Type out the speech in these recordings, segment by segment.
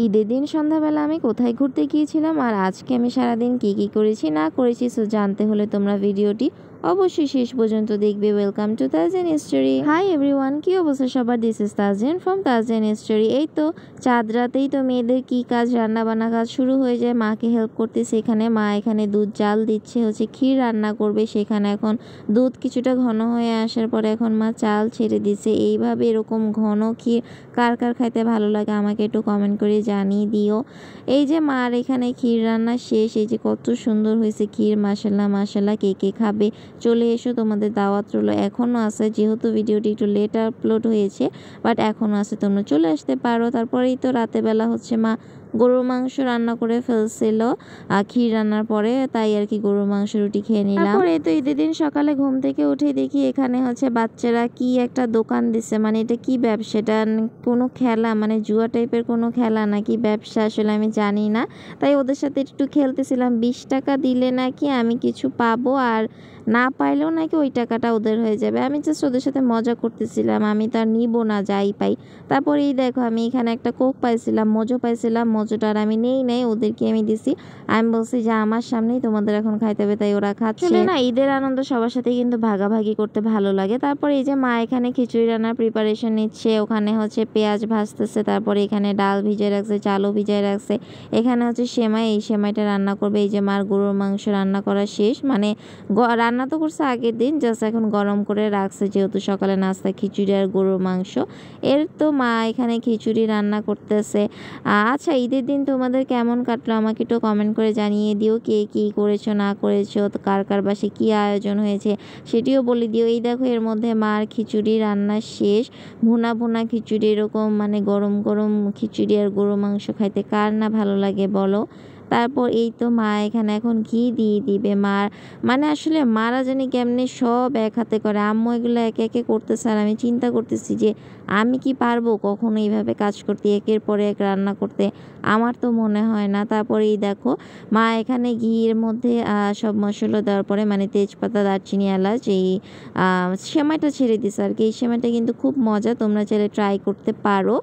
ঈদের দিন সন্ধ্যাবেলা আমি কোথায় ঘুরতে গিয়েছিলাম আর আজকে আমি সারাদিন কি করেছি না করেছি, সো জানতে হলে তোমরা ভিডিওটি অবশ্যই শেষ পর্যন্ত দেখবে। Welcome to তাজেন story. Hi everyone, কি অবস্থা সবার? This is তাজেন from তাজেন story. এই তো চাঁদ রাতেই তো মেয়েদের কি কাজ, রান্না বান্না কাজ শুরু হয়ে যায়। মাকে হেল্প করতে সেখানে মা এখানে দুধ জাল দিচ্ছে, হচ্ছে ক্ষীর রান্না করবে। সেখানে এখন দুধ কিছুটা ঘন হয়ে আসার পরে এখন মা চাল ছেড়ে দিচ্ছে। এইভাবে এরকম ঘন ক্ষীর কার কার খাইতে ভালো লাগে আমাকে একটু কমেন্ট করে জানিয়ে দিও। এই যে মার এখানে ক্ষীর রান্না শেষ। এই যে কত সুন্দর হয়েছে ক্ষীর, মাশাল্লাহ মাশাল্লাহ। কে কে খাবে চলে এসো, তোমাদের দাওয়াত রইলো। এখনও আছে, যেহেতু ভিডিওটি একটু লেট আপলোড হয়েছে, বাট এখনও আছে, তোমরা চলে আসতে পারো। তারপরেই তো রাতের বেলা হচ্ছে মা গরুর মাংস রান্না করে ফেলছিল ক্ষীর রান্নার পরে, তাই আর কি গরুর মাংস রুটি খেয়ে নিলাম। তারপরে তো ঈদের দিন সকালে ঘুম থেকে উঠে দেখি এখানে হচ্ছে বাচ্চারা কি একটা দোকান দিছে। মানে এটা কি ব্যবসা? এটা কোনো খেলা, মানে জুয়া টাইপের কোনো খেলা নাকি ব্যবসা আসলে আমি জানি না। তাই ওদের সাথে একটু খেলতেছিলাম। 20 টাকা দিলে নাকি আমি কিছু পাবো, আর না পাইলেও নাকি ওই টাকাটা ওদের হয়ে যাবে। আমি জাস্ট ওদের সাথে মজা করতেছিলাম, আমি তো আর নিবো না যাই পাই। তারপরেই দেখো আমি এখানে একটা কোক পাইছিলাম, মোজো পাইছিলাম। মোজোটা আর আমি নেই ওদেরকে আমি দিছি। আমি বলছি যে আমার সামনেই তোমাদের এখন খাইতে হবে, তাই ওরা খাচ্ছে। না, ঈদের আনন্দ সবার সাথে কিন্তু ভাগাভাগি করতে ভালো লাগে। তারপর এই যে মা এখানে খিচুড়ি রান্নার প্রিপারেশন নিচ্ছে। ওখানে হচ্ছে পেঁয়াজ ভাজতেছে, তারপরে এখানে ডাল ভিজিয়ে রাখছে, চালও ভিজিয়ে রাখছে। এখানে হচ্ছে সেমাই, এই সেমাইটা রান্না করবে। এই যে মার গরুর মাংস রান্না করা শেষ, মানে রান্না তো করছে আগের দিন, জাস্ট এখন গরম করে রাখছে, যেহেতু সকালে নাস্তা খিচুড়ি আর গরুর মাংস। এর তো মা এখানে খিচুড়ি রান্না করতেছে। আচ্ছা, ঈদের দিন তোমাদের কেমন কাটলো আমাকে একটু কমেন্ট করে জানিয়ে দিও। কে কী করেছো না করেছো, তো কার কার বাসে কী আয়োজন হয়েছে সেটিও বলে দিও। এই দেখো এর মধ্যে মার খিচুড়ি রান্না শেষ। ভুনা ভুনা খিচুড়ি, এরকম মানে গরম গরম খিচুড়ি আর গরুর মাংস খাইতে কার না ভালো লাগে বলো। তারপর এই তো মা এখানে এখন ঘি দিয়ে দিবে। মার মানে আসলে মারা জানি কেমনে সব এক হাতে করে। আম্মু এগুলো একে একে করতেছে, আর আমি চিন্তা করতেছি যে আমি কি পারবো কখনো এইভাবে কাজ করতে, একের পরে এক রান্না করতে? আমার তো মনে হয় না। তারপরে এই দেখো মা এখানে ঘিয়ের মধ্যে সব মশলা দেওয়ার পরে, মানে তেজপাতা, দারচিনি, এলাচ, এই সেমাইটা ছেড়ে দিছে আর কি। এই সেমাইটা কিন্তু খুব মজা, তোমরা চাইলে ট্রাই করতে পারো।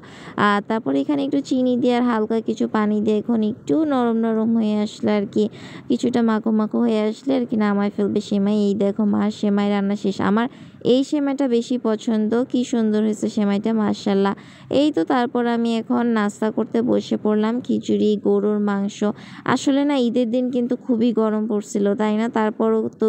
তারপরে এখানে একটু চিনি দিয়ে আর হালকা কিছু পানি দিয়ে এখন একটু নরম নরম হয়ে আসলে আর কি, কিছুটা মাখো মাখো হয়ে আসলে আর কি নামায় ফেলবে সেমাই। এই দেখো মার সেমাই রান্না শেষ। আমার এই সেমাইটা বেশি পছন্দ। কি সুন্দর হয়েছে সেমাইটা, মাশাল্লাহ। এই তো তারপর আমি এখন নাস্তা করতে বসে পড়লাম। খিচুড়ি, গরুর মাংস। আসলে না ঈদের দিন কিন্তু খুবই গরম পড়ছিল, তাই না? তারপরও তো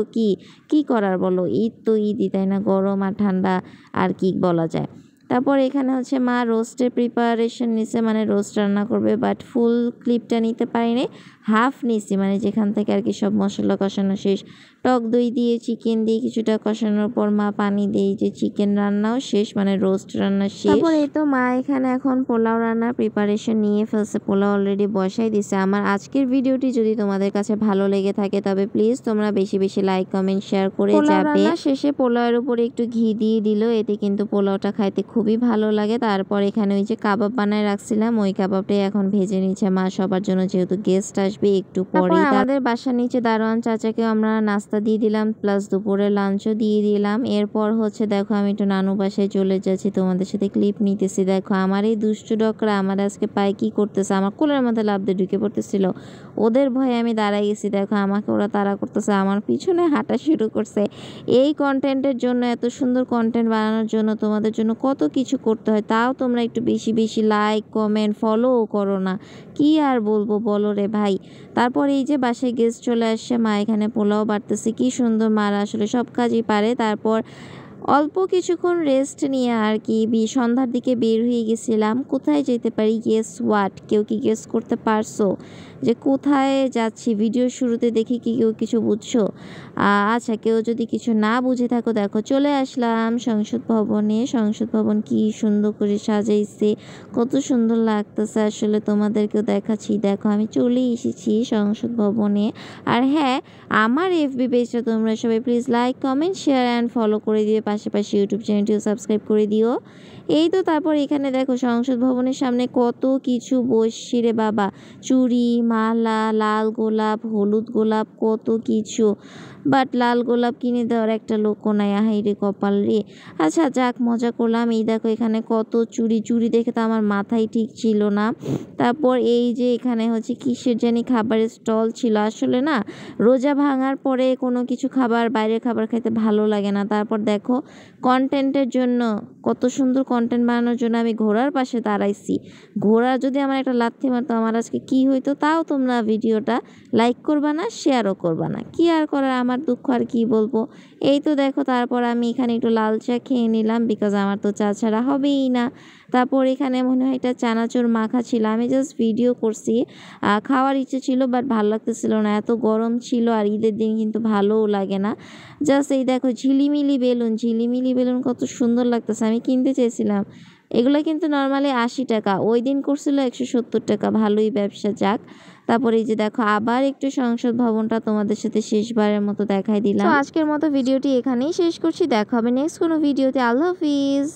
কি করার বলো, ঈদ তো ঈদই, তাই না? গরম আর ঠান্ডা আর কি বলা যায়। তারপর এখানে হচ্ছে মা রোস্টের প্রিপারেশন নিছে, মানে রোস্ট রান্না করবে, বাট ফুল ক্লিপটা নিতে পারিনি, হাফ নিছি, মানে যেখান থেকে আর কি সব মশলা কষানো শেষ। টক দই দিয়ে চিকেন দিয়ে কিছুটা কষানোর পর মা পানি দিয়ে, যে চিকেন রান্নাও শেষ, মানে রোস্ট রান্না শেষ। তারপর এই তো মা এখানে এখন পোলাও রান্নার প্রিপারেশন নিয়ে ফেলছে, পোলাও অলরেডি বসাই দিছে। আমার আজকের ভিডিওটি যদি তোমাদের কাছে ভালো লেগে থাকে তবে প্লিজ তোমরা বেশি বেশি লাইক কমেন্ট শেয়ার করে যাবে। শেষে পোলাওয়ের উপরে একটু ঘি দিয়ে দিল, এতে কিন্তু পোলাওটা খাইতে খুবই ভালো লাগে। তারপর এখানে ওই যে কাবাব বানায় রাখছিলাম, ওই কাবাবটাই এখন ভেজে নিচ্ছে মা সবার জন্য, যেহেতু গেস্ট আসবে একটু পরে। আমাদের বাসার নিচে দারোয়ান চাচাকেও আমরা নাস্তা দিয়ে দিলাম, প্লাস দুপুরে লাঞ্চও দিয়ে দিলাম। এরপর হচ্ছে দেখো আমি একটু নানু বাসায় চলে যাচ্ছি, তোমাদের সাথে ক্লিপ নিতেছি। দেখো আমার এই দুষ্টু ডকরা আমার আজকে পায়ে কি করতেছে, আমার কোলের মধ্যে লাফ দিয়ে ঢুকে পড়তেছিল। ওদের ভয়ে আমি দাঁড়াই গেছি, দেখো আমাকে ওরা তাড়া করতেছে, আমার পিছনে হাঁটা শুরু করছে। এই কন্টেন্টের জন্য, এত সুন্দর কন্টেন্ট বানানোর জন্য তোমাদের জন্য কত কিছু করতে হয়, তাও তোমরা একটু বেশি বেশি লাইক কমেন্ট ফলোও করো না। কি আর বলবো বলো রে ভাই। তারপর এই যে বাসায় গেস্ট চলে আসছে, মা এখানে পোলাও বাড়তেছে। কি সুন্দর, মারা আসলে সব কাজই পারে। তারপর অল্প কিছুক্ষণ রেস্ট নিয়ে আর কি সন্ধ্যার দিকে বের হয়ে গেছিলাম। কোথায় যেতে পারি? Guess what? কেউ কি গেস করতে পারছো যে কোথায় যাচ্ছি? ভিডিও শুরুতে দেখি কি কেউ কিছু বুঝছো? আচ্ছা, কেউ যদি কিছু না বুঝে থাকো, দেখো চলে আসলাম সংসদ ভবনে। সংসদ ভবন কি সুন্দর করে সাজাইছে, কত সুন্দর লাগতেছে আসলে, তোমাদেরকেও দেখাচ্ছি। দেখো আমি চলে এসেছি সংসদ ভবনে। আর হ্যাঁ, আমার FB পেজটা তোমরা সবাই please like comment share and follow করে দিও, পাশাপাশি ইউটিউব চ্যানেলটিও সাবস্ক্রাইব করে দিও। এই তো তারপর এখানে দেখো সংসদ ভবনের সামনে কত কিছু বসছি রে বাবা, চুড়ি, মালা, লাল গোলাপ, হলুদ গোলাপ, কত কিছু। বাট লাল গোলাপ কিনে দেওয়ার একটা লোকও নাই, আহাই রে কপাল রে। আচ্ছা যাক, মজা করলাম। এই দেখো এখানে কত চুড়ি দেখে তো আমার মাথায় ঠিক ছিল না। তারপর এই যে এখানে হচ্ছে কিসের জানি খাবারের স্টল ছিল। আসলে না, রোজা ভাঙার পরে কোনো কিছু খাবার, বাইরের খাবার খেতে ভালো লাগে না। তারপর দেখো কন্টেন্টের জন্য, কত সুন্দর কন্টেন্ট বানানোর জন্য আমি ঘোড়ার পাশে দাঁড়াইছি। ঘোড়া যদি আমার একটা লাথি মারতো আমার আজকে কী হইতো, তাও তোমরা ভিডিওটা লাইক করবা না, শেয়ারও করবা না। কি আর করার, আমার দুঃখ আর কি বলবো। এই তো দেখো তারপর আমি এখানে একটু লাল চা খেয়ে নিলাম, বিকজ আমার তো চা ছাড়া হবেই না। তারপর এখানে মনে হয় এটা চানাচুর মাখা ছিল, আমি জাস্ট ভিডিও করছি। খাওয়ার ইচ্ছে ছিল বাট ভালো লাগতেছিল না, এত গরম ছিল আর ঈদের দিন কিন্তু ভালোও লাগে না। জাস্ট এই দেখো ঝিলিমিলি বেলুন কত সুন্দর লাগতেছে, আমি কিনতে চেয়েছিলাম। এগুলো কিন্তু নর্মালি 80 টাকা, ওই দিন করছিল 170 টাকা, ভালোই ব্যবসা। যাক, তারপরে এই যে দেখো আবার একটু সংসদ ভবনটা তোমাদের সাথে শেষবারের মতো দেখাই দিলাম। তো আজকের মতো ভিডিওটি এখানেই শেষ করছি, দেখা হবে নেক্সট কোনো ভিডিওতে। আল্লাহ হাফিজ।